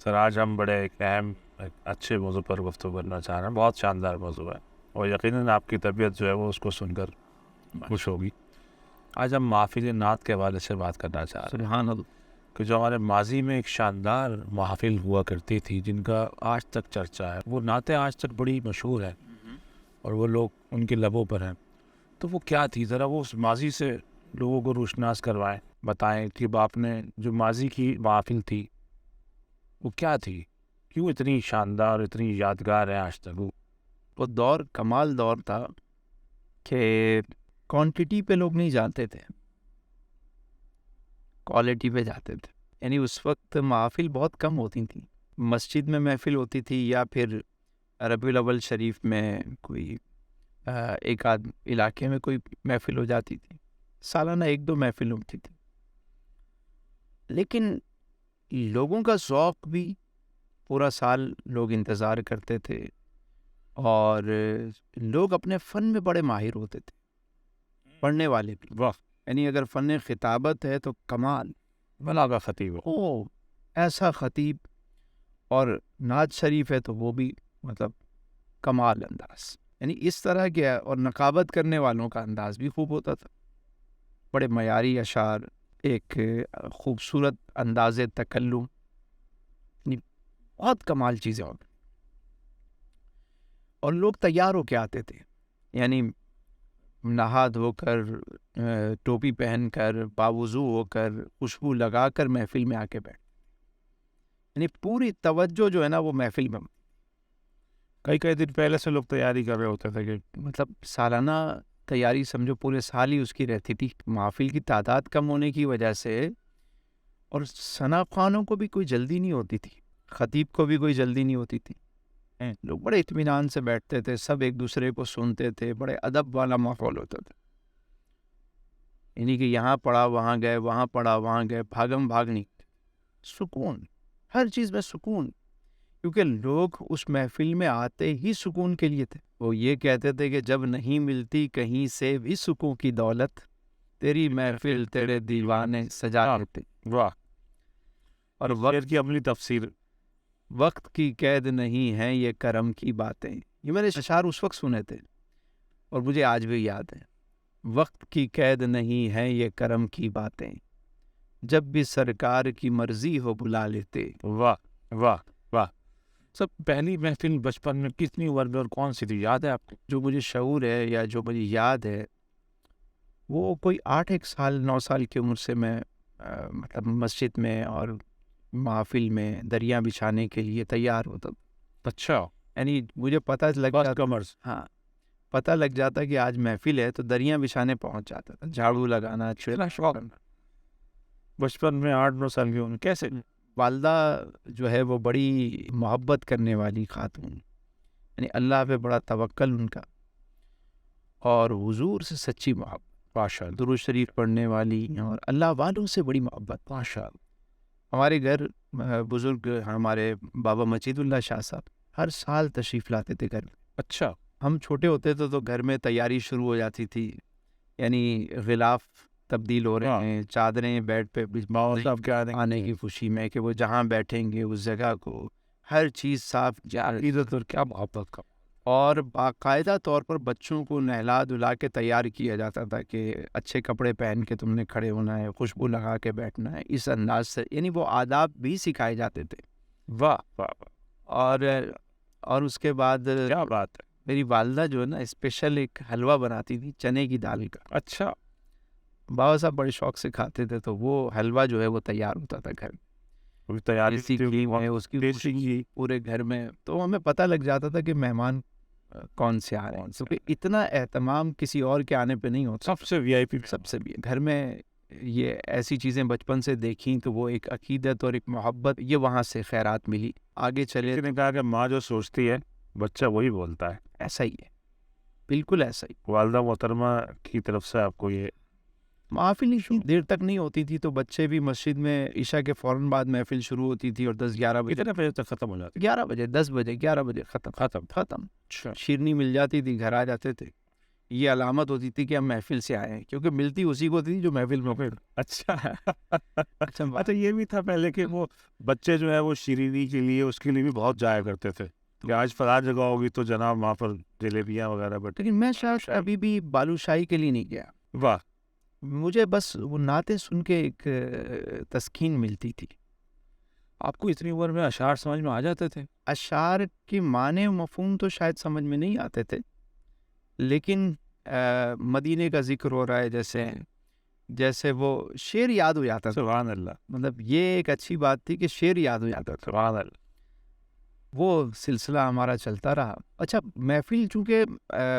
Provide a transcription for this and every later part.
سر آج ہم بڑے ایک اہم ایک اچھے موضوع پر گفتگو کرنا چاہ رہے ہیں. بہت شاندار موضوع ہے اور یقیناً آپ کی طبیعت جو ہے وہ اس کو سن کر خوش ہوگی. آج ہم محافل نعت کے حوالے سے بات کرنا چاہ رہے ہیں. سبحان اللہ. کہ جو ہمارے ماضی میں ایک شاندار محافل ہوا کرتی تھی جن کا آج تک چرچا ہے, وہ نعتیں آج تک بڑی مشہور ہیں اور وہ لوگ ان کے لبوں پر ہیں. تو وہ کیا تھی, ذرا وہ اس ماضی سے لوگوں کو روشناس کروائیں, بتائیں کہ آپ نے جو ماضی کی محافل تھی وہ کیا تھی, کیوں اتنی شاندار, اتنی یادگار ہے آج تک. وہ دور کمال دور تھا کہ کوانٹٹی پہ لوگ نہیں جاتے تھے, کوالٹی پہ جاتے تھے. یعنی اس وقت محافل بہت کم ہوتی تھیں. مسجد میں محفل ہوتی تھی یا پھر ربیع الاول شریف میں کوئی ایک آدھ علاقے میں کوئی محفل ہو جاتی تھی. سالانہ ایک دو محفل ہوتی تھی. لیکن لوگوں کا ذوق بھی, پورا سال لوگ انتظار کرتے تھے اور لوگ اپنے فن میں بڑے ماہر ہوتے تھے, پڑھنے والے بھی. واہ, یعنی اگر فن خطابت ہے تو کمال, بلاغہ خطیب ہو. او ایسا خطیب, اور نعت شریف ہے تو وہ بھی مطلب کمال انداز. یعنی اس طرح کے, اور نقابت کرنے والوں کا انداز بھی خوب ہوتا تھا. بڑے معیاری اشعار, ایک خوبصورت انداز تکلم, یعنی بہت کمال چیزیں ہوتی. اور لوگ تیار ہو کے آتے تھے, یعنی نہا دھو کر, ٹوپی پہن کر, باوضو ہو کر, خوشبو لگا کر محفل میں آ کے بیٹھ. یعنی پوری توجہ جو ہے نا وہ محفل میں. کئی دن پہلے سے لوگ تیاری کر رہے ہوتے تھے کہ مطلب سالانہ تیاری سمجھو پورے سال ہی اس کی رہتی تھی. محافل کی تعداد کم ہونے کی وجہ سے, اور ثنا خوانوں کو بھی کوئی جلدی نہیں ہوتی تھی, خطیب کو بھی کوئی جلدی نہیں ہوتی تھی. لوگ بڑے اطمینان سے بیٹھتے تھے, سب ایک دوسرے کو سنتے تھے, بڑے ادب والا ماحول ہوتا تھا. یعنی کہ یہاں پڑھا وہاں گئے, وہاں پڑھا وہاں گئے, بھاگم بھاگ نہیں, سکون, ہر چیز میں سکون. کیونکہ لوگ اس محفل میں آتے ہی سکون کے لیے تھے. وہ یہ کہتے تھے کہ جب نہیں ملتی کہیں سے بھی سکون کی دولت, تیری محفل تیرے دیوانے سجا لیتے. واہ, اور وقت کی عملی تفسیر. وقت کی قید نہیں ہے یہ کرم کی باتیں. یہ میں نے اشعار اس وقت سنے تھے اور مجھے آج بھی یاد ہے. وقت کی قید نہیں ہے یہ کرم کی باتیں, جب بھی سرکار کی مرضی ہو بلا لیتے. واہ واہ واہ. سب پہلی محفل بچپن میں کتنی عمر میں اور کون سی تھی, یاد ہے آپ کو؟ جو مجھے شعور ہے یا جو مجھے یاد ہے, وہ کوئی 8 سال 9 سال کی عمر سے میں مطلب مسجد میں اور محافل میں دریا بچھانے کے لیے تیار ہوتا. اچھا, یعنی مجھے پتہ لگ جاتا, ہاں پتہ لگ جاتا کہ آج محفل ہے تو دریا بچھانے پہنچ جاتا تھا. جھاڑو لگانا, اتنا شوق بچپن میں 8-9 سال کی عمر. کیسے؟ والدہ جو ہے وہ بڑی محبت کرنے والی خاتون, یعنی اللہ پہ بڑا توکل ان کا, اور حضور سے سچی محبت, ماشاء اللہ, درود شریف پڑھنے والی, اور اللہ والوں سے بڑی محبت. ماشاء اللہ. ہمارے گھر بزرگ ہمارے بابا مجید اللہ شاہ صاحب ہر سال تشریف لاتے تھے گھر میں. اچھا, ہم چھوٹے ہوتے تھے تو گھر میں تیاری شروع ہو جاتی تھی. یعنی غلاف تبدیل ہو رہے ہیں, چادریں بیڈ پہ صاحب کیا آنے کی خوشی میں کہ وہ جہاں بیٹھیں گے اس جگہ کو ہر چیز صاف, عزت اور کیا محبت کا. اور باقاعدہ طور پر بچوں کو نہلا دھلا کے تیار کیا جاتا تھا کہ اچھے کپڑے پہن کے تم نے کھڑے ہونا ہے, خوشبو لگا کے بیٹھنا ہے, اس انداز سے. یعنی وہ آداب بھی سکھائے جاتے تھے. واہ واہ. اور اس کے بعد کیا بات ہے, میری والدہ جو ہے نا اسپیشل ایک حلوہ بناتی تھی چنے کی دال کا. اچھا, بابا صاحب بڑے شوق سے کھاتے تھے, تو وہ حلوہ جو ہے وہ تیار ہوتا تھا گھر میں. تیاری اس کی پورے گھر میں, تو ہمیں پتہ لگ جاتا تھا کہ مہمان کون سے آ رہے ہیں. کیونکہ اتنا اہتمام کسی اور کے آنے پہ نہیں ہوتا. سب سے وی آئی پی, سب سے بھی گھر میں یہ ایسی چیزیں بچپن سے دیکھیں تو وہ ایک عقیدت اور ایک محبت, یہ وہاں سے خیرات ملی. آگے چلے نے کہا کہ ماں جو سوچتی ہے بچہ وہی بولتا ہے. ایسا ہی ہے, بالکل ایسا ہی. والدہ محترمہ کی طرف سے آپ کو یہ محافل دیر تک نہیں ہوتی تھی تو بچے بھی مسجد میں عشاء کے فوراً بعد محفل شروع ہوتی تھی اور 10-11 بجے, کتنے بجے تک ختم ہو جاتی؟ 11 بجے 10 بجے 11 بجے ختم. اچھا, شیرنی مل جاتی تھی, گھر آ جاتے تھے. یہ علامت ہوتی تھی کہ ہم محفل سے آئے ہیں، کیونکہ ملتی اسی کو تھی جو محفل میں ہوتی۔ اچھا اچھا اچھا یہ بھی تھا پہلے کہ وہ بچے جو ہے وہ شیرینی کے لیے اس کے لیے بھی بہت جایا کرتے تھے کہ آج فلاں جگہ ہوگی تو جناب وہاں پر جلیبیاں وغیرہ بٹ لیکن میں شاید ابھی بھی بالو شاہی کے لیے نہیں گیا، واہ مجھے بس وہ نعتیں سن کے ایک تسکین ملتی تھی۔ آپ کو اتنی عمر میں اشعار سمجھ میں آ جاتے تھے؟ اشعار کی معنی و مفہوم تو شاید سمجھ میں نہیں آتے تھے، لیکن مدینے کا ذکر ہو رہا ہے جیسے وہ شعر یاد ہو جاتا تھا، سبحان اللہ مطلب یہ ایک اچھی بات تھی کہ شعر یاد ہو جاتا تھا، سبحان اللہ۔ وہ سلسلہ ہمارا چلتا رہا۔ اچھا محفل چونکہ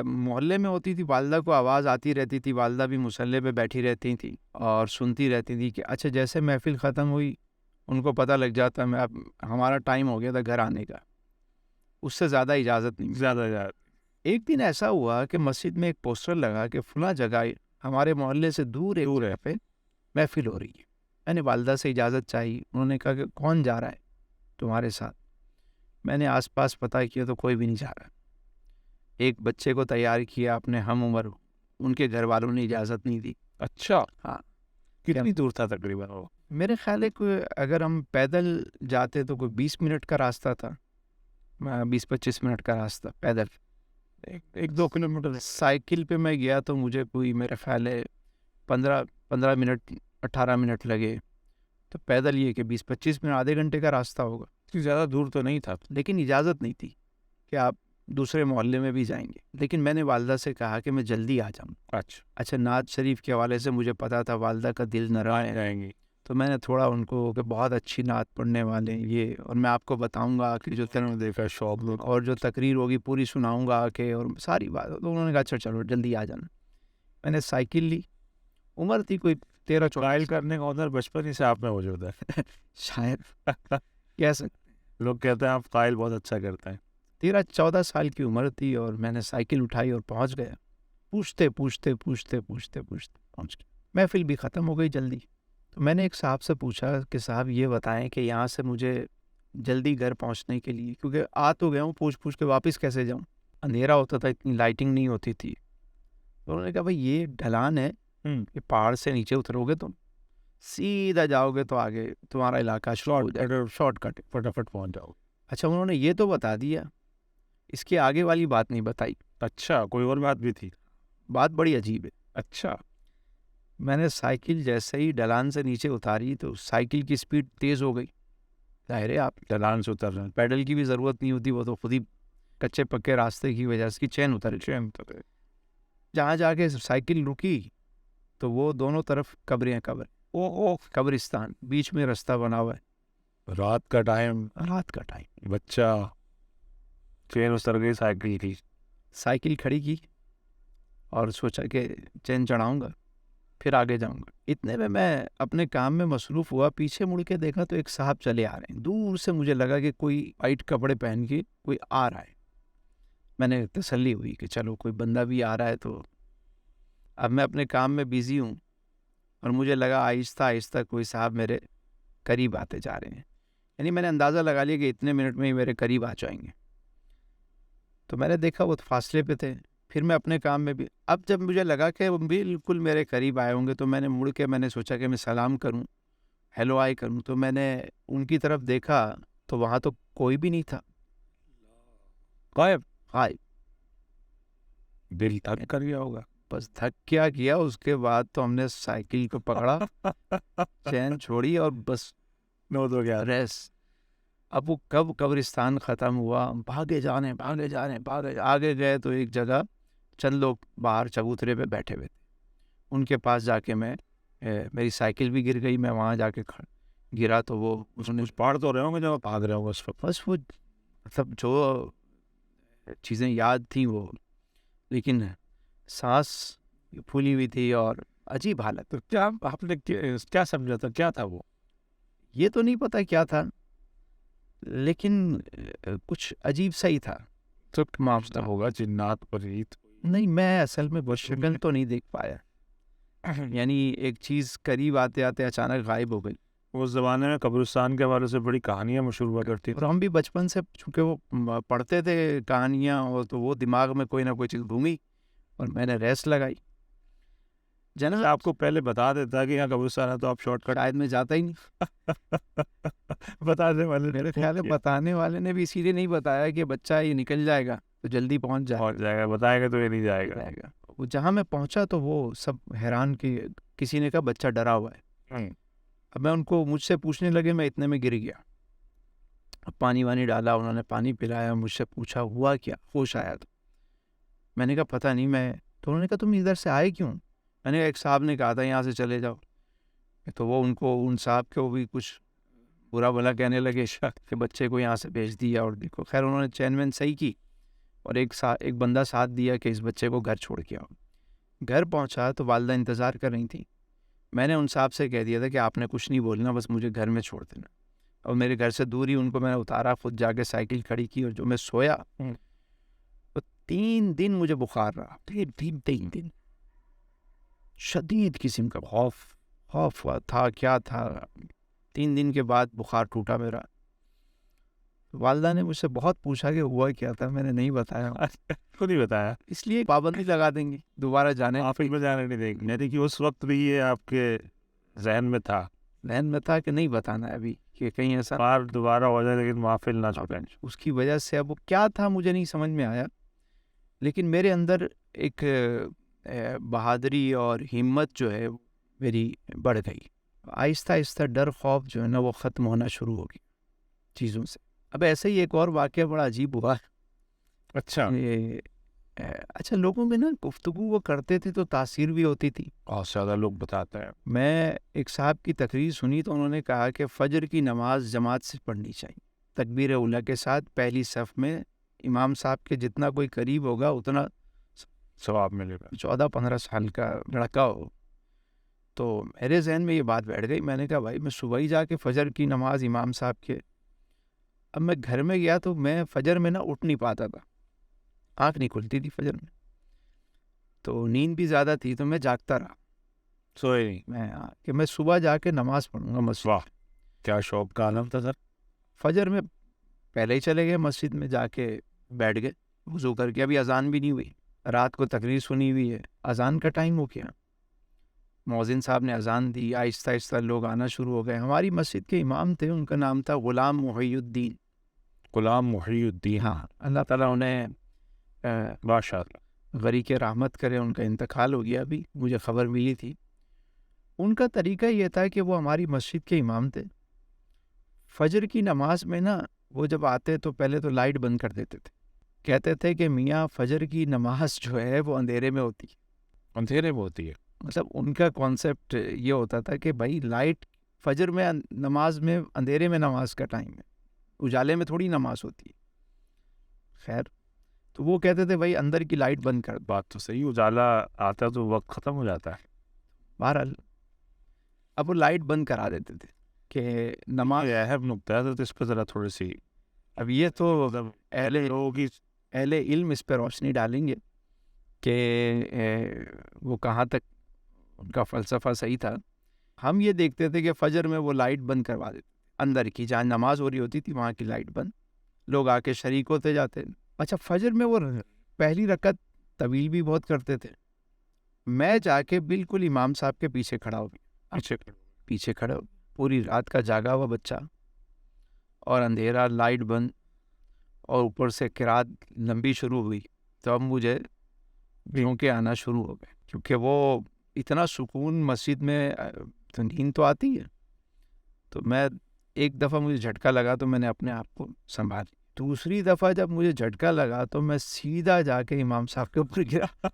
محلے میں ہوتی تھی، والدہ کو آواز آتی رہتی تھی، والدہ بھی مصلے پہ بیٹھی رہتی تھی اور سنتی رہتی تھی کہ اچھا جیسے محفل ختم ہوئی ان کو پتہ لگ جاتا اب ہمارا ٹائم ہو گیا تھا گھر آنے کا، اس سے زیادہ اجازت نہیں۔ زیادہ ایک دن ایسا ہوا کہ مسجد میں ایک پوسٹر لگا کہ فلاں جگہ ہمارے محلے سے دور ایک جگہ پہ محفل ہو رہی ہے۔ میں نے والدہ سے اجازت چاہی، انہوں نے کہا کہ کون جا رہا ہے تمہارے ساتھ؟ میں نے آس پاس پتہ کیا تو کوئی بھی نہیں جا رہا۔ ایک بچے کو تیار کیا اپنے ہم عمر، ان کے گھر والوں نے اجازت نہیں دی۔ اچھا ہاں کتنی دور تھا تقریباً وہ؟ میرے خیال ہے کہ اگر ہم پیدل جاتے تو کوئی 20 منٹ کا راستہ تھا، 20-25 منٹ کا راستہ پیدل۔ 1-2 کلومیٹر۔ سائیکل پہ میں گیا تو مجھے کوئی میرا خیال ہے 15 منٹ 18 منٹ لگے، تو پیدل یہ کہ 20-25 منٹ آدھے گھنٹے کا راستہ ہوگا، زیادہ دور تو نہیں تھا، لیکن اجازت نہیں تھی کہ آپ دوسرے محلے میں بھی جائیں گے۔ لیکن میں نے والدہ سے کہا کہ میں جلدی آ جاؤں۔ اچھا نعت شریف کے حوالے سے مجھے پتا تھا والدہ کا دل نرم ہے، جائیں گی تو میں نے تھوڑا ان کو کہ بہت اچھی نعت پڑھنے والے ہیں یہ، اور میں آپ کو بتاؤں گا کہ جو دیکھا شوق اور جو تقریر ہوگی پوری سناؤں گا کہ، اور ساری بات۔ تو انہوں نے کہا اچھا چلو جلدی آ جانا۔ میں نے سائیکل لی، عمر تھی کوئی 13-14، قائل کرنے کا ہنر بچپن ہی سے آپ میں موجود ہے شاید کہہ سکتے، لوگ کہتے ہیں آپ قائل بہت اچھا کرتے ہیں۔ 13-14 سال کی عمر تھی اور میں نے سائیکل اٹھائی اور پہنچ گیا، پوچھتے پہنچ گیا۔ محفل بھی ختم ہو گئی جلدی۔ تو میں نے ایک صاحب سے پوچھا کہ صاحب یہ بتائیں کہ یہاں سے مجھے جلدی گھر پہنچنے کے لیے، کیونکہ آ تو گیا ہوں، پوچھ کے واپس کیسے جاؤں؟ اندھیرا ہوتا تھا، اتنی لائٹنگ نہیں ہوتی تھی۔ تو انہوں نے کہا بھائی یہ ڈھلان ہے، یہ پہاڑ سے نیچے اترو گے تم، سیدھا جاؤ گے تو آگے تمہارا علاقہ شارٹ کٹ، فٹافٹ پہنچ جاؤ۔ اچھا انہوں نے یہ تو بتا دیا، اس کے آگے والی بات نہیں بتائی۔ اچھا کوئی اور بات بھی تھی؟ بات بڑی عجیب ہے۔ اچھا میں نے سائیکل جیسے ہی ڈھلان سے نیچے اتاری تو سائیکل کی سپیڈ تیز ہو گئی۔ ظاہر ہے آپ ڈھلان سے اتر رہے ہیں، پیڈل کی بھی ضرورت نہیں ہوتی، وہ تو خود ہی کچے پکے راستے کی وجہ سے چین اتر گئی۔ جہاں جا کے سائیکل رکی تو وہ دونوں طرف قبریں، قبرستان، بیچ میں رستہ بنا ہوا ہے۔ رات کا ٹائم، بچہ، چین اتر گئی سائیکل کی۔ سائیکل کھڑی کی اور سوچا کہ چین چڑھاؤں گا پھر آگے جاؤں گا۔ اتنے میں اپنے کام میں مصروف ہوا، پیچھے مڑ کے دیکھا تو ایک صاحب چلے آ رہے ہیں۔ دور سے مجھے لگا کہ کوئی وائٹ کپڑے پہن کے کوئی آ رہا ہے۔ میں نے تسلی ہوئی کہ چلو کوئی بندہ بھی آ رہا ہے۔ تو اب میں اپنے کام میں بیزی ہوں اور مجھے لگا آہستہ آہستہ کوئی صاحب میرے قریب آتے جا رہے ہیں، یعنی میں نے اندازہ لگا لیا کہ اتنے منٹ میں ہی میرے قریب آ جائیں گے۔ تو میں نے دیکھا وہ فاصلے پہ تھے، پھر میں اپنے کام میں بھی، اب جب مجھے لگا کہ وہ بالکل میرے قریب آئے ہوں گے تو میں نے مڑ کے میں نے سوچا کہ میں سلام کروں، ہیلو آئی کروں۔ تو میں نے ان کی طرف دیکھا تو وہاں تو کوئی بھی نہیں تھا، غائب۔ دل تھک کر گیا ہوگا۔ بس تھک کیا اس کے بعد تو ہم نے سائیکل کو پکڑا، چین چھوڑی اور بس نو تو گیا ریس۔ اب وہ کب قبرستان ختم ہوا، بھاگے جانے آگے گئے تو ایک جگہ چند لوگ باہر چبوترے پہ بیٹھے ہوئے تھے، ان کے پاس جا کے میری سائیکل بھی گر گئی، میں وہاں جا کے گرا تو وہ کچھ پاڑ تو رہے ہوں گے جب آپ بھاگ رہے ہوں گے اس وقت۔ بس وہ مطلب جو چیزیں یاد تھیں وہ، لیکن سانس پھولی ہوئی تھی اور عجیب حالت۔ تو کیا آپ نے کیا سمجھا تھا، کیا تھا وہ؟ یہ تو نہیں پتا کیا تھا، لیکن کچھ عجیب سا ہی تھا۔ تو معاملہ ہوگا جنات پریت؟ نہیں، میں اصل میں وہ شکل تو نہیں دیکھ پایا، یعنی ایک چیز قریب آتے آتے اچانک غائب ہو گئی۔ اس زمانے میں قبرستان کے حوالے سے بڑی کہانیاں مشہور ہوا کرتی اور ہم بھی بچپن سے چونکہ وہ پڑھتے تھے کہانیاں، اور تو وہ دماغ میں کوئی نہ کوئی چیز گھومی، اور میں نے ریس لگائی. جناب آپ کو پہلے بتا دیتا کہ یہاں قبرستان ہے تو آپ شارٹ کٹ شاید میں جاتا ہی نہیں. بتانے والے میرے خیال ہے بتانے والے نے بھی اسی لیے نہیں بتایا کہ بچہ یہ نکل جائے گا تو جلدی پہنچ پہنچ جائے گا, بتائے گا تو یہ نہیں جائے گا. گا. وہ جہاں میں پہنچا تو وہ سب حیران کہ کسی نے کہا بچہ ڈرا ہوا ہے. اب میں ان کو مجھ سے پوچھنے لگے, میں اتنے میں گر گیا. اب پانی وانی ڈالا, انہوں نے پانی پلایا, مجھ سے پوچھا ہوا کیا, ہوش آیا تو میں نے کہا پتہ نہیں میں. تو انہوں نے کہا تم ادھر سے آئے کیوں؟ میں نے کہا ایک صاحب نے کہا تھا یہاں سے چلے جاؤ. تو وہ ان صاحب کو بھی کچھ برا بھلا کہنے لگے کہ بچے کو یہاں سے بھیج دیا. اور دیکھو خیر انہوں نے چین وین صحیح کی اور ایک بندہ ساتھ دیا کہ اس بچے کو گھر چھوڑ کے آؤ. گھر پہنچا تو والدہ انتظار کر رہی تھی. میں نے ان صاحب سے کہہ دیا تھا کہ آپ نے کچھ نہیں بولنا, بس مجھے گھر میں چھوڑ دینا. اور میرے گھر سے دور ہی ان کو میں نے اتارا, خود جا کے سائیکل کھڑی کی, اور جو میں سویا تو 3 دن مجھے بخار رہا. 3 دن شدید قسم کا خوف تھا, کیا تھا. 3 دن کے بعد بخار ٹوٹا میرا. والدہ نے مجھ سے بہت پوچھا کہ ہوا کیا تھا, میں نے نہیں بتایا. خود ہی بتایا, اس لیے پابندی لگا دیں گے دوبارہ جانے. محفل میں جانے نہیں دیں گے. یعنی کہ اس وقت بھی یہ آپ کے ذہن میں تھا کہ نہیں بتانا ہے ابھی کہ کہیں ایسا بار دوبارہ ہو جائے, لیکن محفل نہ چھوٹیں. اس کی وجہ سے. اب وہ کیا تھا مجھے نہیں سمجھ میں آیا, لیکن میرے اندر ایک بہادری اور ہمت جو ہے میری بڑھ گئی. آہستہ آہستہ ڈر خوف جو ہے نا وہ ختم ہونا شروع ہو گئی چیزوں سے. اب ایسے ہی ایک اور واقعہ بڑا عجیب ہوا. اچھا, اچھا لوگوں میں نا گفتگو وہ کرتے تھے تو تاثیر بھی ہوتی تھی. بہت زیادہ لوگ بتاتے ہیں. میں ایک صاحب کی تقریر سنی تو انہوں نے کہا کہ فجر کی نماز جماعت سے پڑھنی چاہیے, تکبیر اولیٰ کے ساتھ پہلی صف میں. امام صاحب کے جتنا کوئی قریب ہوگا اتنا ثواب ملے گا. 14-15 سال کا لڑکا ہو. تو میرے ذہن میں یہ بات بیٹھ گئی. میں نے کہا بھائی میں صبح ہی جا کے فجر کی نماز امام صاحب کے. اب میں گھر میں گیا تو میں فجر میں اٹھ نہیں پاتا تھا, آنکھ نہیں کھلتی تھی فجر میں, تو نیند بھی زیادہ تھی تو میں جاگتا رہا, سوئے نہیں کہ میں صبح جا کے نماز پڑھوں گا مسجد. واہ, کیا شوق کا عالم تھا سر. فجر میں پہلے ہی چلے گئے مسجد میں, جا کے بیٹھ گئے وضو کر کے. ابھی اذان بھی نہیں ہوئی, رات کو تقریر سنی ہوئی ہے, اذان کا ٹائم ہو گیا. مؤذن صاحب نے اذان دی, آہستہ آہستہ لوگ آنا شروع ہو گئے. ہماری مسجد کے امام تھے, ان کا نام تھا غلام محی الدین. غلام محی الدین, ہاں, اللہ تعالیٰ انہیں ماشاء اللہ غریق رحمت کرے. ان کا انتقال ہو گیا, ابھی مجھے خبر ملی تھی. ان کا طریقہ یہ تھا کہ وہ ہماری مسجد کے امام تھے. فجر کی نماز میں نا وہ جب آتے تو پہلے تو لائٹ بند کر دیتے تھے. کہتے تھے کہ میاں فجر کی نماز جو ہے وہ اندھیرے میں ہوتی ہے. اندھیرے میں ہوتی ہے, مطلب ان کا کانسیپٹ یہ ہوتا تھا کہ بھائی لائٹ فجر میں نماز میں, اندھیرے میں نماز کا ٹائم ہے, اجالے میں تھوڑی نماز ہوتی ہے. خیر تو وہ کہتے تھے بھائی اندر کی لائٹ بند کر. بات تو صحیح, اجالا آتا ہے تو وقت ختم ہو جاتا ہے. بہرحال اب وہ لائٹ بند کرا دیتے تھے کہ نماز. اہم نقطہ ہے, تو اس پہ ذرا تھوڑی سی اب یہ تو اہل علم اس پہ روشنی ڈالیں گے کہ وہ کہاں تک ان کا فلسفہ صحیح تھا. ہم یہ دیکھتے تھے کہ فجر میں وہ لائٹ بند کروا دیتے, اندر کی جہاں نماز ہو رہی ہوتی تھی وہاں کی لائٹ بند, لوگ آ کے شریک ہوتے جاتے. اچھا فجر میں وہ پہلی رکعت طویل بھی بہت کرتے تھے. میں جا کے بالکل امام صاحب کے پیچھے کھڑا ہو گیا. پیچھے کھڑا ہو, پوری رات کا جاگا ہوا بچہ, اور اندھیرا, لائٹ بند, اور اوپر سے قرات لمبی شروع ہوئی. تو اب مجھے بھیونکے آنا شروع ہو گئے, کیونکہ وہ اتنا سکون مسجد میں, تو نیند تو آتی ہے. تو میں ایک دفعہ مجھے جھٹکا لگا تو میں نے اپنے آپ کو سنبھال. دوسری دفعہ جب مجھے جھٹکا لگا تو میں سیدھا جا کے امام صاحب کے اوپر گرا.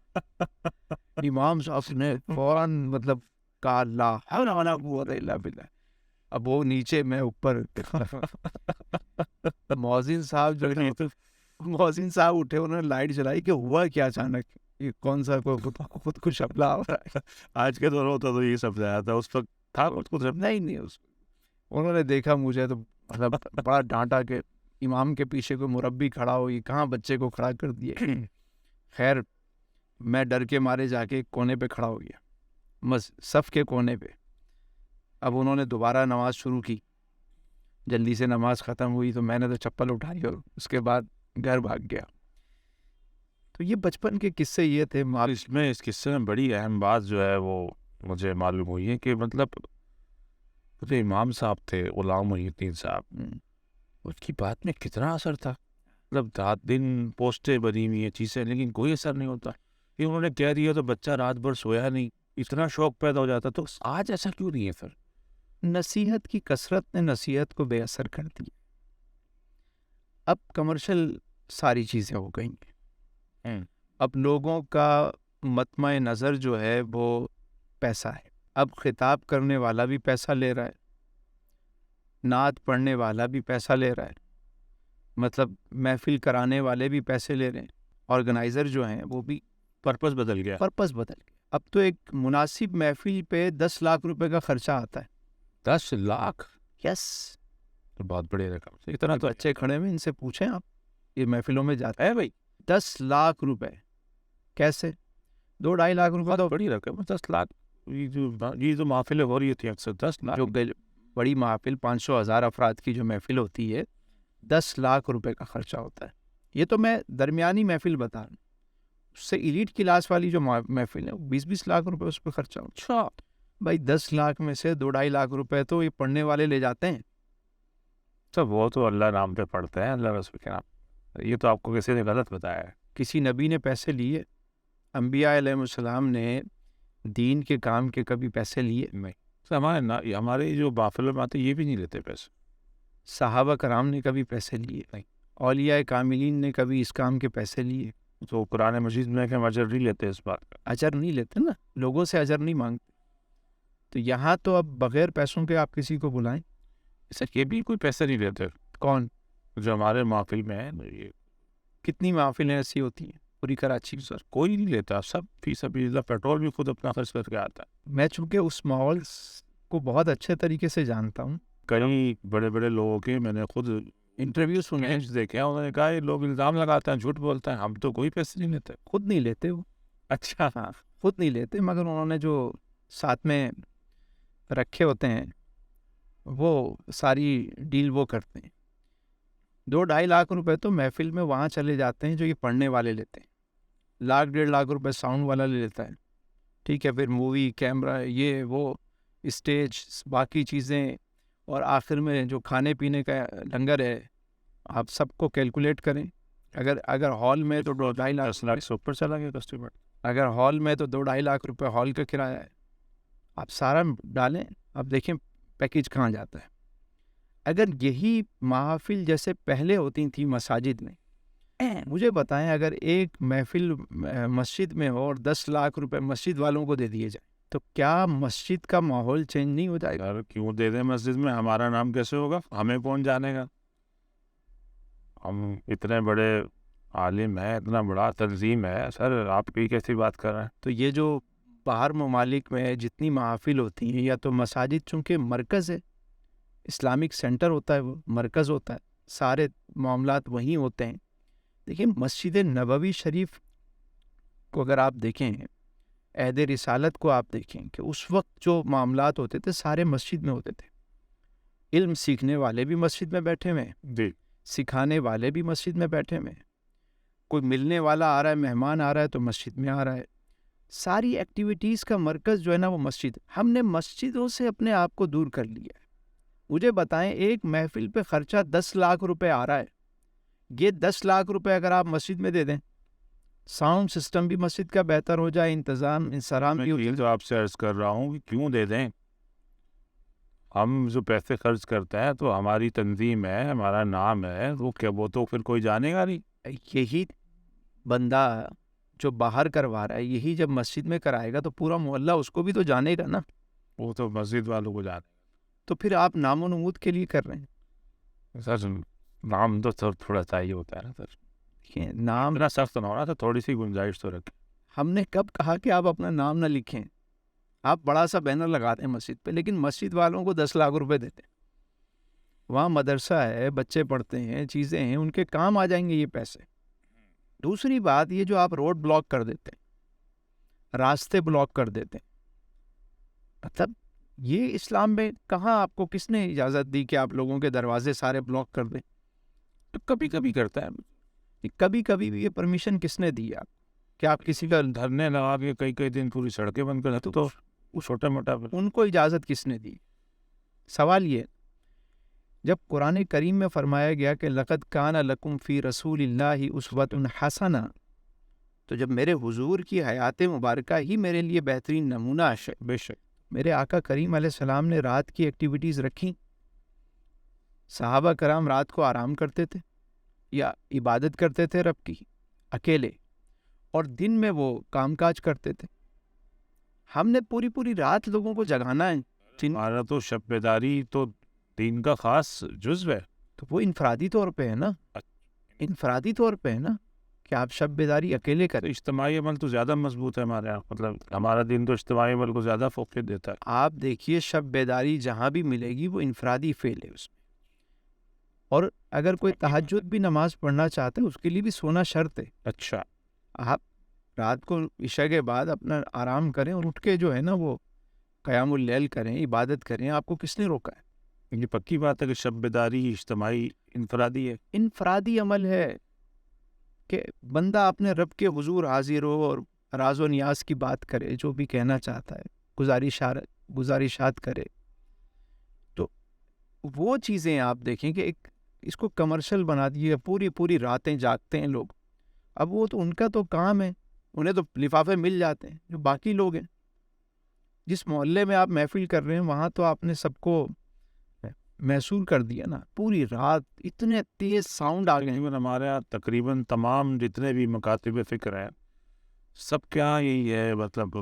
امام صاحب نے فوراً مطلب کہا لا حول ولا قوت الا باللہ. اب وہ نیچے, میں اوپر. مؤذن صاحب اٹھے, انہوں نے لائٹ جلائی کہ ہوا کیا اچانک, یہ کون سا خود کچھ حملہ ہو رہا ہے. آج کے دور ہوتا تو یہ سب زیادہ تھا, اس وقت تھا کچھ نہیں. انہوں نے دیکھا مجھے تو مطلب بڑا ڈانٹا کہ امام کے پیچھے کوئی مربی کھڑا ہو, یہ کہاں بچے کو کھڑا کر دیے. خیر میں ڈر کے مارے جا کے کونے پہ کھڑا ہو گیا, صف کے کونے پہ. اب انہوں نے دوبارہ نماز شروع کی, جلدی سے نماز ختم ہوئی تو میں نے تو چپل اٹھائی اور اس کے بعد گھر بھاگ گیا. تو یہ بچپن کے قصے یہ تھے. اس قصے میں بڑی اہم بات جو ہے وہ مجھے معلوم ہوئی ہے کہ مطلب جو امام صاحب تھے غلام محی الدین صاحب، اس کی بات میں کتنا اثر تھا. مطلب رات دن پوسٹیں بنی ہوئی ہیں چیزیں، لیکن کوئی اثر نہیں ہوتا. کہ انہوں نے کہہ دیا تو بچہ رات بھر سویا نہیں، اتنا شوق پیدا ہو جاتا. تو آج ایسا کیوں نہیں ہے پھر؟ نصیحت کی کثرت نے نصیحت کو بے اثر کر دی. اب کمرشل ساری چیزیں ہو گئی ہیں. اب لوگوں کا مطمع نظر جو ہے وہ پیسہ ہے. اب خطاب کرنے والا بھی پیسہ لے رہا ہے، نعت پڑھنے والا بھی پیسہ لے رہا ہے، مطلب محفل کرانے والے بھی پیسے لے رہے ہیں، آرگنائزر جو ہیں وہ بھی پرپس بدل گیا. اب تو ایک مناسب محفل پہ 10 لاکھ روپے کا خرچہ آتا ہے. 10 لاکھ یس. تو بہت بڑی رقم. اتنا تو بچے کھڑے ہوئے، ان سے پوچھیں آپ، یہ محفلوں میں جاتا ہے بھائی 10 لاکھ روپے کیسے؟ 2-2.5 لاکھ روپے تو بڑی رقم. 10 لاکھ یہ جو محفلیں ہو رہی تھی اکثر 10 لاکھ. جو بڑی محفل 500,000 افراد کی جو محفل ہوتی ہے 10 لاکھ روپے کا خرچہ ہوتا ہے. یہ تو میں درمیانی محفل بتا رہا ہوں. اس سے ایلیٹ کلاس والی جو محفل ہے 20-20 لاکھ روپے اس پہ خرچہ ہوتا ہے. اچھا بھائی 10 لاکھ میں سے 2-2.5 لاکھ روپے تو یہ پڑھنے والے لے جاتے ہیں. تو وہ تو اللہ نام پہ پڑھتے ہیں، اللہ رسول کے نام. یہ تو آپ کو کسی نے غلط بتایا ہے. کسی نبی نے پیسے لیے؟ انبیاء علیہ السلام نے دین کے کام کے کبھی پیسے لیے؟ نہیں. ہمارے جو محفلوں میں آتے یہ بھی نہیں لیتے پیسے. صحابہ کرام نے کبھی پیسے لیے؟ نہیں. اولیاء کاملین نے کبھی اس کام کے پیسے لیے؟ تو قرآن مجید میں کہ ہم اجر نہیں لیتے اس بات کا. اجر نہیں لیتے نا، لوگوں سے اجر نہیں مانگتے. تو یہاں تو اب بغیر پیسوں کے آپ کسی کو بلائیں. سر یہ بھی کوئی پیسے نہیں لیتے. کون؟ جو ہمارے محفل میں ہے یہ کتنی محفلیں ایسی ہوتی ہیں پوری کراچی میں؟ سر کوئی نہیں لیتا، سب فی سبیل اللہ. پیٹرول بھی خود اپنا خرچ کر کے آتا ہے. میں چونکہ اس ماحول کو بہت اچھے طریقے سے جانتا ہوں. کئی بڑے بڑے لوگوں کے میں نے خود انٹرویو سنے دیکھے ہیں، انہوں نے کہا یہ لوگ الزام لگاتے ہیں، جھوٹ بولتے ہیں، ہم تو کوئی پیسے نہیں لیتے. خود نہیں لیتے وہ. اچھا. ہاں خود نہیں لیتے، مگر انہوں نے جو ساتھ میں رکھے ہوتے ہیں وہ ساری ڈیل وہ کرتے ہیں. 2-2.5 لاکھ روپے تو محفل میں وہاں چلے جاتے ہیں جو یہ پڑھنے والے لیتے ہیں. 1-1.5 لاکھ روپے ساؤنڈ والا لے لیتا ہے. ٹھیک ہے، پھر مووی کیمرہ یہ وہ اسٹیج باقی چیزیں، اور آخر میں جو کھانے پینے کا لنگر ہے آپ سب کو کیلکولیٹ کریں. اگر ہال میں تو 2.5 لاکھ 10 لاکھ سے اوپر چلا گیا کسٹمر. اگر ہال میں تو 2-2.5 لاکھ روپے ہال کا کرایہ ہے. آپ سارا ڈالیں، آپ دیکھیں پیکیج کہاں جاتا ہے. اگر یہی محافل جیسے پہلے ہوتی تھیں مساجد میں، مجھے بتائیں اگر ایک محفل مسجد میں ہو اور 10 لاکھ روپے مسجد والوں کو دے دیے جائیں تو کیا مسجد کا ماحول چینج نہیں ہو جائے گا؟ کیوں دے دیں مسجد میں؟ ہمارا نام کیسے ہوگا؟ ہمیں کون جانے گا؟ ہم اتنے بڑے عالم ہیں، اتنا بڑا تنظیم ہے. سر آپ کی کیسی بات کر رہے ہیں؟ تو یہ جو باہر ممالک میں جتنی محافل ہوتی ہیں، یا تو مساجد چونکہ مرکز ہے، اسلامک سینٹر ہوتا ہے، وہ مرکز ہوتا ہے، سارے معاملات وہیں ہوتے ہیں. دیکھیں مسجد نبوی شریف کو اگر آپ دیکھیں، عہد رسالت کو آپ دیکھیں کہ اس وقت جو معاملات ہوتے تھے سارے مسجد میں ہوتے تھے. علم سیکھنے والے بھی مسجد میں بیٹھے ہوئے ہیں، جی. سکھانے والے بھی مسجد میں بیٹھے ہوئے ہیں. کوئی ملنے والا آ رہا ہے، مہمان آ رہا ہے تو مسجد میں آ رہا ہے. ساری ایکٹیویٹیز کا مرکز جو ہے نا وہ مسجد. ہم نے مسجدوں سے اپنے آپ کو دور کر لیا ہے. مجھے بتائیں ایک محفل پہ خرچہ 10 لاکھ روپے آ رہا ہے. یہ 10 لاکھ روپے اگر آپ مسجد میں دے دیں، ساؤنڈ سسٹم بھی مسجد کا بہتر ہو جائے، انتظام انسرام بھی ہو جائے. میں تو آپ سے عرض کر رہا ہوں کہ کیوں دے دیں؟ ہم جو پیسے خرچ کرتے ہیں تو ہماری تنظیم ہے، ہمارا نام ہے، وہ تو پھر کوئی جانے گا نہیں. یہی بندہ جو باہر کروا رہا ہے یہی جب مسجد میں کرائے گا تو پورا محلہ اس کو بھی تو جانے گا نا. وہ تو مسجد والوں کو جانے گا. تو پھر آپ نام و نمود کے لیے کر رہے ہیں. سر نام تو تھوڑا چاہیے ہوتا ہے نا سر. نام اتنا سخت نہ ہونا، تو تھوڑی سی گنجائش تو رکھیں. ہم نے کب کہا کہ آپ اپنا نام نہ لکھیں؟ آپ بڑا سا بینر لگاتے ہیں مسجد پہ، لیکن مسجد والوں کو 10 لاکھ روپے دیتے ہیں. وہاں مدرسہ ہے، بچے پڑھتے ہیں، چیزیں ہیں، ان کے کام آ جائیں گے یہ پیسے. دوسری بات یہ جو آپ روڈ بلاک کر دیتے ہیں، راستے بلاک کر دیتے ہیں، مطلب یہ اسلام میں کہاں آپ کو کس نے اجازت دی کہ آپ لوگوں کے دروازے سارے بلاک کر دیں؟ تو کبھی کبھی کرتا ہے. کبھی کبھی بھی یہ پرمیشن کس نے دی آپ کہ آپ کسی کا دھرنے لگا کے کئی دن پوری سڑکیں بند کر دیتے تو چھوٹا موٹا ان کو اجازت کس نے دی؟ سوال یہ، جب قرآن کریم میں فرمایا گیا کہ لقد کان لکم فی رسول اللہ اسوۃ حسنہ، تو جب میرے حضور کی حیات مبارکہ ہی میرے لیے بہترین نمونہ ہے، بے شک میرے آقا کریم علیہ السلام نے رات کی ایکٹیویٹیز رکھیں، صحابہ کرام رات کو آرام کرتے تھے یا عبادت کرتے تھے رب کی اکیلے، اور دن میں وہ کام کاج کرتے تھے۔ ہم نے پوری رات لوگوں کو جگانا ہے، ہمارا تو شب بیداری تو دین کا خاص جزو ہے، تو وہ انفرادی طور پہ ہے نا، انفرادی طور پہ ہے نا کہ آپ شب بیداری اکیلے تو کریں۔ اجتماعی عمل تو زیادہ مضبوط ہے ہمارے یہاں، مطلب ہمارا دین تو اجتماعی عمل کو زیادہ فوقیت دیتا ہے۔ آپ دیکھیے شب بیداری جہاں بھی ملے گی وہ انفرادی فعل ہے اس میں، اور اگر کوئی تہجد بھی نماز پڑھنا چاہتا ہے اس کے لیے بھی سونا شرط ہے۔ اچھا، آپ رات کو عشاء کے بعد اپنا آرام کریں اور اٹھ کے جو ہے نا وہ قیام اللیل کریں، عبادت کریں، آپ کو کس نے روکا ہے؟ یہ پکی بات ہے کہ شب بیداری اجتماعی انفرادی ہے۔ انفرادی عمل ہے کہ بندہ اپنے رب کے حضور حاضر ہو اور راز و نیاز کی بات کرے، جو بھی کہنا چاہتا ہے، گزارشات کرے۔ تو وہ چیزیں آپ دیکھیں کہ ایک اس کو کمرشل بنا دیے، پوری راتیں جاگتے ہیں لوگ۔ اب وہ تو ان کا تو کام ہے، انہیں تو لفافے مل جاتے ہیں جو باقی لوگ ہیں۔ جس محلے میں آپ محفل کر رہے ہیں وہاں تو آپ نے سب کو محصول کر دیا نا، پوری رات اتنے تیز ساؤنڈ آ گئے۔ تقریباً ہمارے یہاں تقریباً تمام جتنے بھی مکاتب فکر ہیں سب کیا یہی ہے، مطلب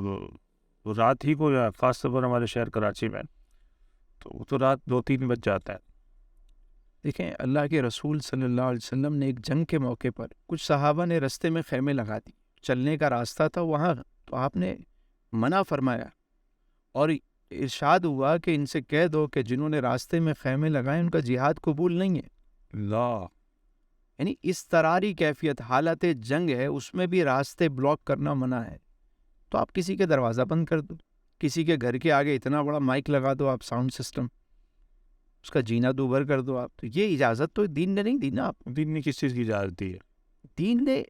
رات ہی کو، یا خاص طور پر ہمارے شہر کراچی میں تو وہ تو رات 2-3 بج جاتا ہے۔ دیکھیں اللہ کے رسول صلی اللہ علیہ وسلم نے ایک جنگ کے موقع پر کچھ صحابہ نے رستے میں خیمے لگا دی، چلنے کا راستہ تھا وہاں، تو آپ نے منع فرمایا اور ارشاد ہوا کہ ان سے کہہ دو کہ جنہوں نے راستے میں خیمے لگائے ان کا جہاد قبول نہیں ہے۔ اللہ، یعنی اس طراری کیفیت حالت جنگ ہے، اس میں بھی راستے بلاک کرنا منع ہے، تو آپ کسی کے دروازہ بند کر دو، کسی کے گھر کے آگے اتنا بڑا مائک لگا دو آپ، ساؤنڈ سسٹم، اس کا جینا دوبھر کر دو آپ۔ تو یہ اجازت تو دین نے نہیں دی نا آپ، دین نے کس چیز کی اجازت دی ہے؟ دین نے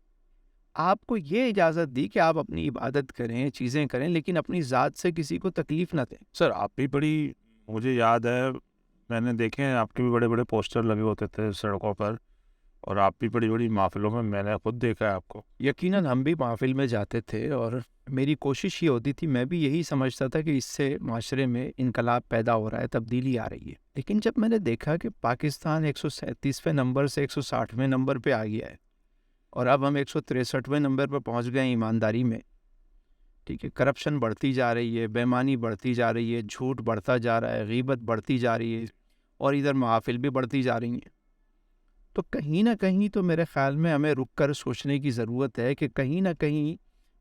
آپ کو یہ اجازت دی کہ آپ اپنی عبادت کریں، چیزیں کریں، لیکن اپنی ذات سے کسی کو تکلیف نہ دیں۔ سر آپ بھی بڑی، مجھے یاد ہے میں نے دیکھے ہیں آپ کے بھی بڑے پوسٹر لگے ہوتے تھے سڑکوں پر، اور آپ بھی بڑی محفلوں میں نے خود دیکھا ہے آپ کو۔ یقیناً ہم بھی محفل میں جاتے تھے اور میری کوشش یہ ہوتی تھی، میں بھی یہی سمجھتا تھا کہ اس سے معاشرے میں انقلاب پیدا ہو رہا ہے، تبدیلی آ رہی ہے۔ لیکن جب میں نے دیکھا کہ پاکستان 137ویں نمبر سے 160ویں نمبر پہ آ گیا ہے اور اب ہم 163ویں نمبر پہ پہنچ گئے ہیں ایمانداری میں، ٹھیک ہے، کرپشن بڑھتی جا رہی ہے، بے ایمانی بڑھتی جا رہی ہے، جھوٹ بڑھتا جا رہا ہے، غیبت بڑھتی جا رہی ہے، اور ادھر محافل بھی بڑھتی جا رہی ہیں، تو کہیں نہ کہیں تو میرے خیال میں ہمیں رک کر سوچنے کی ضرورت ہے کہ کہیں نہ کہیں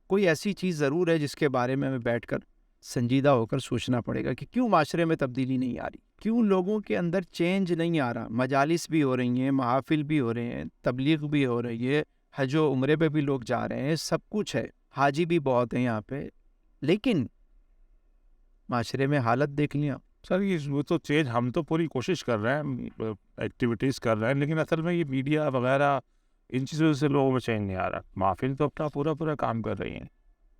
کوئی ایسی چیز ضرور ہے جس کے بارے میں ہمیں بیٹھ کر سنجیدہ ہو کر سوچنا پڑے گا کہ کیوں معاشرے میں تبدیلی نہیں آ رہی، کیوں لوگوں کے اندر چینج نہیں آ رہا۔ مجالس بھی ہو رہی ہیں، محافل بھی ہو رہے ہیں، تبلیغ بھی ہو رہی ہے، حج و عمرے پہ بھی لوگ جا رہے ہیں، سب کچھ ہے، حاجی بھی بہت ہیں یہاں پہ، لیکن معاشرے میں حالت دیکھ لیں آپ۔ سر یہ وہ تو چینج ہم تو پوری کوشش کر رہے ہیں، ایکٹیویٹیز کر رہے ہیں، لیکن اصل میں یہ میڈیا وغیرہ ان چیزوں سے لوگوں میں چینج نہیں آ رہا۔ محفل تو اپنا پورا کام کر رہی ہیں۔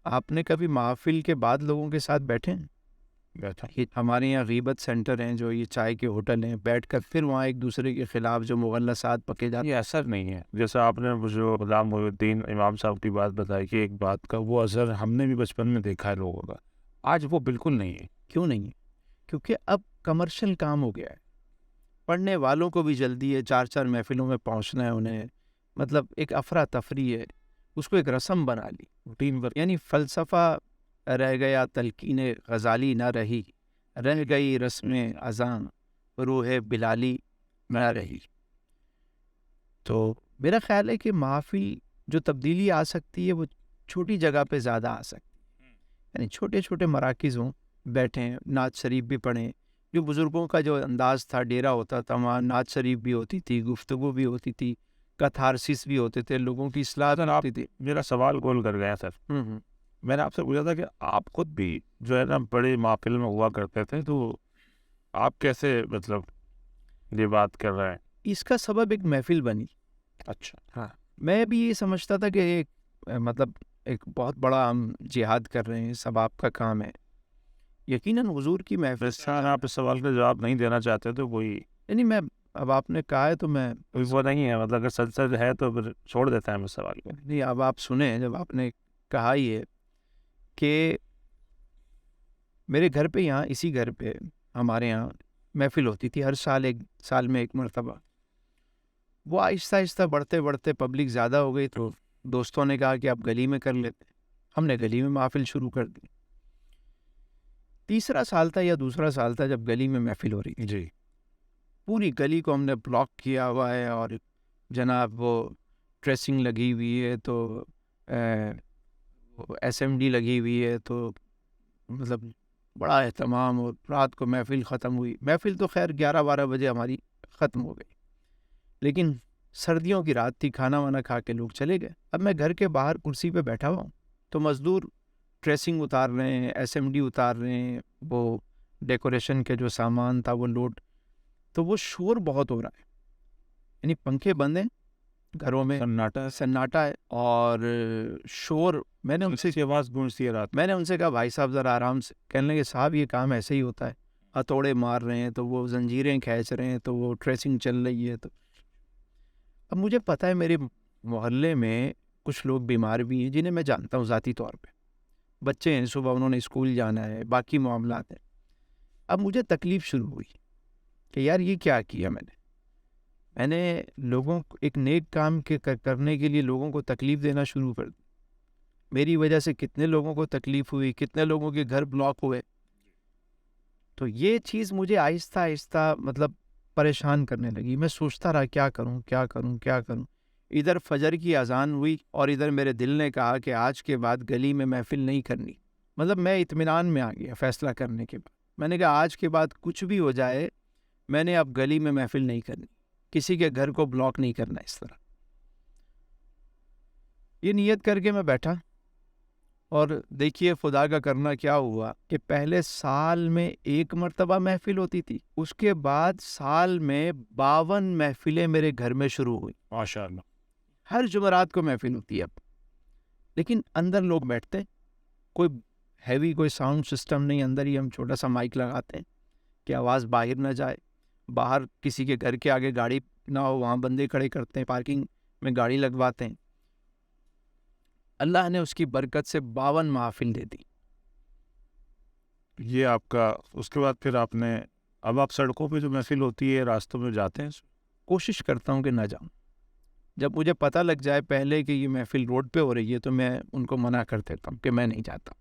آپ نے کبھی محفل کے بعد لوگوں کے ساتھ بیٹھے ہیں؟ بیٹھا ہمارے یہاں غیبت سینٹر ہیں، جو یہ چائے کے ہوٹل ہیں، بیٹھ کر پھر وہاں ایک دوسرے کے خلاف جو مغلسات پکے جاتے یہ اثر نہیں ہے، جیسا آپ نے جو غلام محی الدین امام صاحب کی بات بتائی کہ ایک بات کا وہ اثر ہم نے بھی بچپن میں دیکھا ہے لوگوں کا، آج وہ بالکل نہیں ہے۔ کیوں نہیں ہے؟ کیونکہ اب کمرشل کام ہو گیا ہے، پڑھنے والوں کو بھی جلدی ہے، 4 محفلوں میں پہنچنا ہے انہیں، مطلب ایک افراتفری ہے، اس کو ایک رسم بنا لی، روٹین ورک۔ یعنی فلسفہ رہ گیا، تلقین غزالی نہ رہی، رہ گئی رسم اذاں، روح بلالی نہ رہی۔ تو میرا خیال ہے کہ محافل جو تبدیلی آ سکتی ہے وہ چھوٹی جگہ پہ زیادہ آ سکتی ہے، یعنی چھوٹے مراکز ہوں، بیٹھیں، نعت شریف بھی پڑھیں، جو بزرگوں کا جو انداز تھا، ڈیرا ہوتا تھا، وہاں نعت شریف بھی ہوتی تھی، گفتگو بھی ہوتی تھی، کتھارسس بھی ہوتے تھے، لوگوں کی اصلاح ہوتی تھی۔ میرا سوال گول کر گیا سر، میں نے آپ سے پوچھا تھا کہ آپ خود بھی جو ہے نا بڑے محفل میں ہوا کرتے تھے، تو آپ کیسے مطلب یہ بات کر رہے ہیں؟ اس کا سبب ایک محفل بنی۔ اچھا، ہاں، میں بھی یہ سمجھتا تھا کہ ایک مطلب ایک بہت بڑا ہم جہاد کر رہے ہیں، سب آپ کا کام ہے. یقیناً حضور کی محفل اس طرح آپ اس سوال کا جواب نہیں دینا چاہتے تو کوئی یعنی میں اب آپ نے کہا ہے تو میں وہ نہیں ہے، مطلب اگر سلسلہ ہے تو پھر چھوڑ دیتا ہے ہم اس سوال کو. نہیں، اب آپ سنیں. جب آپ نے کہا یہ کہ میرے گھر پہ یہاں اسی گھر پہ ہمارے یہاں محفل ہوتی تھی ہر سال، ایک سال میں ایک مرتبہ. وہ آہستہ آہستہ بڑھتے بڑھتے پبلک زیادہ ہو گئی تو دوستوں نے کہا کہ آپ گلی میں کر لیتے. ہم نے گلی میں محفل شروع کر دی. تیسرا سال تھا یا دوسرا سال تھا جب گلی میں محفل ہو رہی تھی. جی پوری گلی کو ہم نے بلاک کیا ہوا ہے اور جناب وہ ڈریسنگ لگی ہوئی ہے تو ایس ایم ڈی لگی ہوئی ہے تو مطلب بڑا اہتمام. اور رات کو محفل ختم ہوئی. محفل تو خیر 11-12 بجے ہماری ختم ہو گئی، لیکن سردیوں کی رات تھی، کھانا وانا کھا کے لوگ چلے گئے. اب میں گھر کے باہر کرسی پہ بیٹھا ہوا ہوں تو مزدور ڈریسنگ اتار رہے ہیں، ایس ایم ڈی اتار رہے ہیں، وہ ڈیکوریشن کے جو سامان تھا وہ لوڈ. تو وہ شور بہت ہو رہا ہے، یعنی پنکھے بند ہیں گھروں میں، سناٹا ہے اور شور. میں نے ان سے آواز گونجتی ہے رات. میں نے ان سے کہا بھائی صاحب ذرا آرام سے. کہنے لگے صاحب یہ کام ایسے ہی ہوتا ہے، ہتھوڑے مار رہے ہیں تو وہ زنجیریں کھینچ رہے ہیں تو وہ ٹریسنگ چل رہی ہے. تو اب مجھے پتہ ہے میرے محلے میں کچھ لوگ بیمار بھی ہیں جنہیں میں جانتا ہوں ذاتی طور پہ. بچے ہیں، صبح انہوں نے اسکول جانا ہے، باقی معاملات ہیں. اب مجھے تکلیف شروع ہوئی کہ یار یہ کیا کیا میں نے لوگوں کو ایک نیک کام کے کرنے کے لیے لوگوں کو تکلیف دینا شروع کر دی. میری وجہ سے کتنے لوگوں کو تکلیف ہوئی، کتنے لوگوں کے گھر بلاک ہوئے. تو یہ چیز مجھے آہستہ آہستہ مطلب پریشان کرنے لگی. میں سوچتا رہا کیا کروں کیا کروں کیا کروں. ادھر فجر کی اذان ہوئی اور ادھر میرے دل نے کہا کہ آج کے بعد گلی میں محفل نہیں کرنی. مطلب میں اطمینان میں آ گیا فیصلہ کرنے کے بعد. میں نے کہا آج کے بعد کچھ بھی ہو جائے میں نے اب گلی میں محفل نہیں کرنی، کسی کے گھر کو بلاک نہیں کرنا. اس طرح یہ نیت کر کے میں بیٹھا. اور دیکھیے خدا کا کرنا کیا ہوا کہ پہلے سال میں ایک مرتبہ محفل ہوتی تھی، اس کے بعد سال میں 52 محفلیں میرے گھر میں شروع ہوئی. ماشاء اللہ. ہر جمعرات کو محفل ہوتی ہے اب. لیکن اندر لوگ بیٹھتے، کوئی ہیوی کوئی ساؤنڈ سسٹم نہیں، اندر ہی ہم چھوٹا سا مائک لگاتے ہیں کہ آواز باہر نہ جائے. باہر کسی کے گھر کے آگے گاڑی نہ ہو، وہاں بندے کھڑے کرتے ہیں، پارکنگ میں گاڑی لگواتے ہیں. اللہ نے اس کی برکت سے 52 محافل دے دی. یہ آپ کا اس کے بعد پھر آپ نے اب آپ سڑکوں پہ جو محفل ہوتی ہے راستوں میں جاتے ہیں؟ کوشش کرتا ہوں کہ نہ جاؤں. جب مجھے پتہ لگ جائے پہلے کہ یہ محفل روڈ پہ ہو رہی ہے تو میں ان کو منع کر دیتا ہوں کہ میں نہیں جاتا.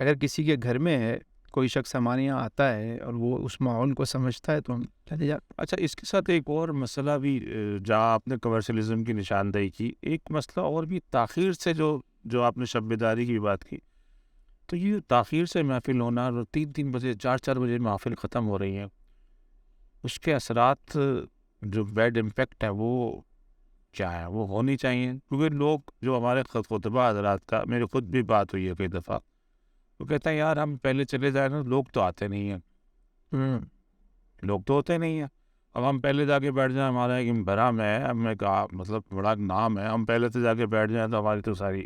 اگر کسی کے گھر میں ہے، کوئی شخص ہمارے یہاں آتا ہے اور وہ اس ماحول کو سمجھتا ہے تو ہم چلے جاتے. اچھا، اس کے ساتھ ایک اور مسئلہ بھی جہاں آپ نے کمرشلزم کی نشاندہی کی، ایک مسئلہ اور بھی تاخیر سے جو آپ نے شب بیداری کی بات کی. تو یہ تاخیر سے محفل ہونا اور 3 بجے 4 بجے محفل ختم ہو رہی ہیں، اس کے اثرات جو بیڈ امپیکٹ ہے وہ کیا ہے؟ وہ ہونی چاہیے. کیونکہ لوگ جو ہمارے خطبہ حضرات کا، میری خود بھی بات ہوئی ہے کئی دفعہ، وہ کہتے ہیں یار ہم پہلے چلے جائیں نا، لوگ تو آتے نہیں ہیں. لوگ تو ہوتے نہیں ہیں. اب ہم پہلے جا کے بیٹھ جائیں، ہمارا ایک امبرام ہے، ہم نے کہا مطلب بڑا نام ہے، ہم پہلے سے جا کے بیٹھ جائیں تو ہماری تو ساری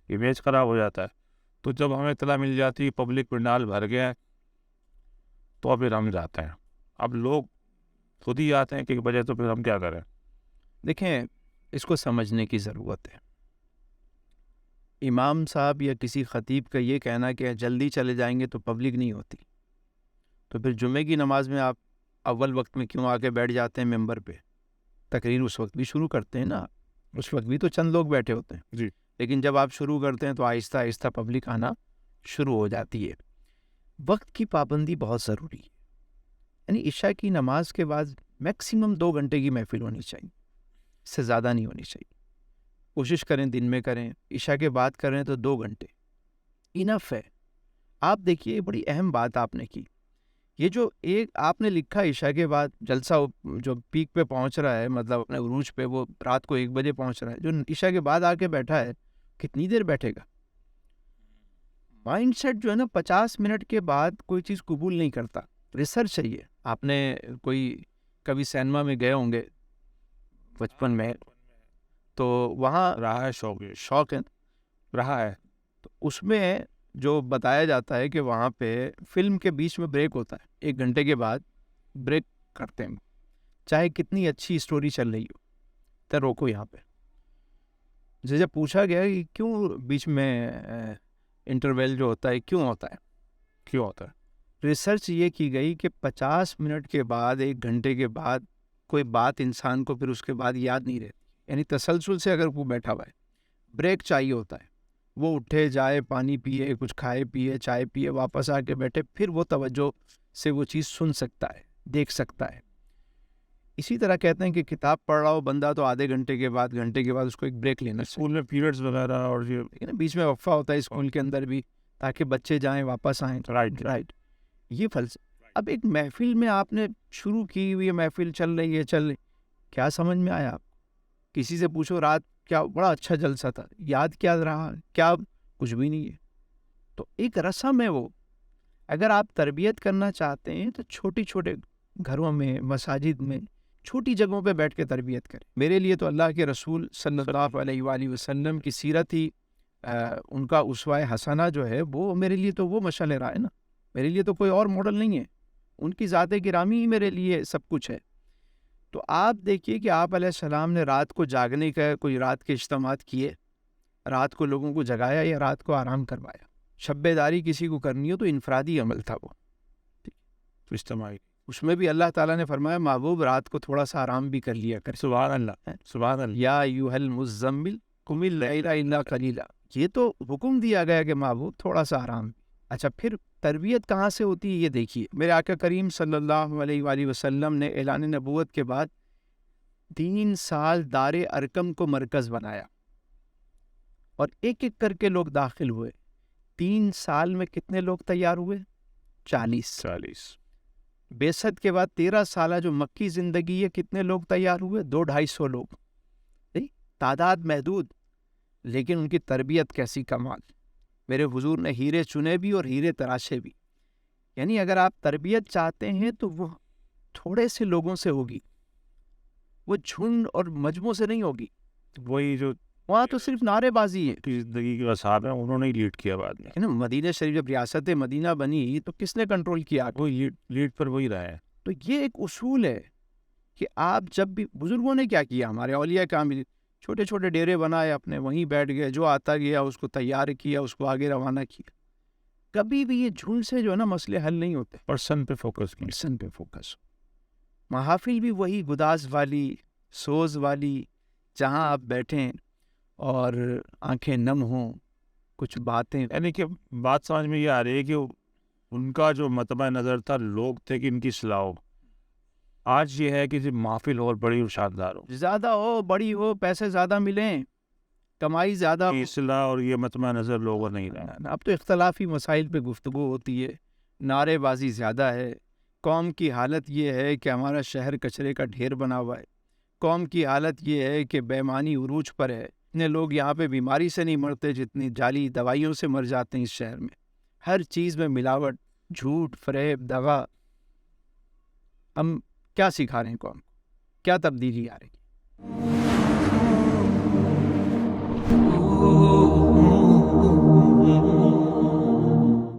امیج خراب ہو جاتا ہے. تو جب ہمیں اطلاع مل جاتی ہے پبلک پنڈال بھر گیا ہے تو پھر ہم جاتے ہیں. اب لوگ خود ہی آتے ہیں کہ بجے، تو پھر ہم کیا کریں؟ دیکھیں اس کو سمجھنے کی ضرورت ہے. امام صاحب یا کسی خطیب کا یہ کہنا کہ جلدی چلے جائیں گے تو پبلک نہیں ہوتی، تو پھر جمعے کی نماز میں آپ اول وقت میں کیوں آ کے بیٹھ جاتے ہیں ممبر پہ؟ تقریر اس وقت بھی شروع کرتے ہیں نا، اس وقت بھی تو چند لوگ بیٹھے ہوتے ہیں. جی. لیکن جب آپ شروع کرتے ہیں تو آہستہ آہستہ پبلک آنا شروع ہو جاتی ہے. وقت کی پابندی بہت ضروری ہے. یعنی عشاء کی نماز کے بعد میکسیمم 2 گھنٹے کی محفل ہونی چاہیے، اس سے زیادہ نہیں ہونی چاہیے. کوشش کریں دن میں کریں، عشاء کے بعد کریں تو 2 گھنٹے انف ہے. آپ دیکھیے بڑی اہم بات آپ نے کی، یہ جو ایک آپ نے لکھا عشاء کے بعد جلسہ جو پیک پہ پہنچ رہا ہے، مطلب اپنے عروج پہ، وہ رات کو 1 بجے پہنچ رہا ہے، جو عشاء کے بعد آ کے بیٹھا ہے کتنی دیر بیٹھے گا؟ مائنڈ سیٹ جو ہے نا 50 منٹ کے بعد کوئی چیز قبول نہیں کرتا. ریسرچ چاہیے. آپ نے کوئی کبھی سینما میں گئے ہوں گے بچپن میں، تو وہاں رہا ہے شوق یہ شوق ہے، رہا ہے. تو اس میں جو بتایا جاتا ہے کہ وہاں پہ فلم کے بیچ میں بریک ہوتا ہے، 1 گھنٹے کے بعد بریک کرتے ہیں، چاہے کتنی اچھی اسٹوری چل رہی ہو تو روکو یہاں پہ. جب پوچھا گیا کہ کیوں بیچ میں انٹرویل جو ہوتا ہے کیوں ہوتا ہے، کیوں ہوتا ہے؟ ریسرچ یہ کی گئی کہ 50 منٹ کے بعد 1 گھنٹے کے بعد کوئی بات انسان کو پھر اس کے بعد یاد نہیں رہتی، یعنی تسلسل سے اگر وہ بیٹھا ہوا ہے، بریک چاہیے ہوتا ہے، وہ اٹھے جائے پانی پیے کچھ کھائے پیے چائے پیے واپس آ کے بیٹھے، پھر وہ توجہ سے وہ چیز سن سکتا ہے دیکھ سکتا ہے. اسی طرح کہتے ہیں کہ کتاب پڑھ رہا ہو بندہ تو آدھے گھنٹے کے بعد اس کو ایک بریک لینا چاہیے. اسکول میں پیریڈز وغیرہ اور یہ لیکن بیچ میں وقفہ ہوتا ہے اسکول کے اندر بھی تاکہ بچے جائیں واپس آئیں. رائٹ یہ فلسفہ. اب ایک محفل میں آپ نے شروع کی ہوئی محفل چل رہی ہے کیا سمجھ میں آیا؟ آپ کسی سے پوچھو رات کیا بڑا اچھا جلسہ تھا، یاد کیا رہا؟ کیا کچھ بھی نہیں ہے. تو ایک رسم ہے وہ. اگر آپ تربیت کرنا چاہتے ہیں تو چھوٹے چھوٹے گھروں میں مساجد میں چھوٹی جگہوں پہ بیٹھ کے تربیت کریں. میرے لیے تو اللہ کے رسول صلی اللہ علیہ وآلہ وسلم کی سیرت ہی ان کا اسوہ حسنہ جو ہے وہ میرے لیے تو وہ مشعل راہ ہے نا. میرے لیے تو کوئی اور ماڈل نہیں ہے، ان کی ذات گرامی ہی میرے لیے سب کچھ ہے. تو آپ دیکھیے کہ آپ علیہ السلام نے رات کو جاگنے کا کوئی رات کے اجتماعات کیے، رات کو لوگوں کو جگایا یا رات کو آرام کروایا. شب بیداری کسی کو کرنی ہو تو انفرادی عمل تھا وہ اجتماعی. اس میں بھی اللہ تعالیٰ نے فرمایا محبوب رات کو تھوڑا سا آرام بھی کر لیا کر. سبحان اللہ سبحان اللہ. یا ایھا المزمل قم اللیل الا قلیلا، یہ تو حکم دیا گیا کہ محبوب تھوڑا سا آرام. اچھا پھر تربیت کہاں سے ہوتی ہے یہ دیکھیے. میرے آقا کریم صلی اللہ علیہ وآلہ وسلم نے اعلان نبوت کے بعد 3 سال دار ارقم کو مرکز بنایا اور ایک ایک کر کے لوگ داخل ہوئے. 3 سال میں کتنے لوگ تیار ہوئے؟ 40. بعثت کے بعد 13 سالہ جو مکی زندگی ہے کتنے لوگ تیار ہوئے؟ 200-250 لوگ. تعداد محدود لیکن ان کی تربیت کیسی کمال. میرے حضور نے ہیرے چنے بھی اور ہیرے تراشے بھی. یعنی اگر آپ تربیت چاہتے ہیں تو وہ تھوڑے سے لوگوں سے ہوگی، وہ جھنڈ اور مجموعوں سے نہیں ہوگی. وہی جو وہاں تو صرف نعرے بازی ہے. کی زندگی کے اصحاب ہیں انہوں نے ہی لیڈ کیا بعد میں. مدینہ شریف جب ریاست مدینہ بنی تو کس نے کنٹرول کیا؟ وہی لیڈ پر وہی رہا ہے. تو یہ ایک اصول ہے کہ آپ جب بھی بزرگوں نے کیا کیا، ہمارے اولیاء کامل چھوٹے چھوٹے ڈیرے بنائے اپنے، وہیں بیٹھ گئے، جو آتا گیا اس کو تیار کیا، اس کو آگے روانہ کیا. کبھی بھی یہ جھنڈ سے جو ہے نا مسئلے حل نہیں ہوتے. پرسن پہ فوکس کی. پرسن پہ فوکس. محافل بھی وہی گداز والی سوز والی جہاں آپ بیٹھیں اور آنکھیں نم ہوں، کچھ باتیں. یعنی کہ بات سمجھ میں یہ آ رہی ہے کہ ان کا جو مطمع نظر تھا لوگ تھے کہ ان کی اصلاح ہو. آج یہ ہے کہ محفل اور بڑی اور شاندار ہو، زیادہ ہو بڑی ہو، پیسے زیادہ ملیں، کمائی زیادہ ہو. اصلاح اور یہ مطمع نظر لوگوں نہیں رہا. اب تو اختلافی مسائل پہ گفتگو ہوتی ہے، نعرے بازی زیادہ ہے. قوم کی حالت یہ ہے کہ ہمارا شہر کچرے کا ڈھیر بنا ہوا ہے. قوم کی حالت یہ ہے کہ بے ایمانی عروج پر ہے. اتنے لوگ یہاں پہ بیماری سے نہیں مرتے جتنی جعلی دوائیوں سے مر جاتے ہیں اس شہر میں. ہر چیز میں ملاوٹ، جھوٹ، فریب، دغا. ہم کیا سکھا رہے ہیں قوم کو؟ کیا تبدیلی آ رہی ہے؟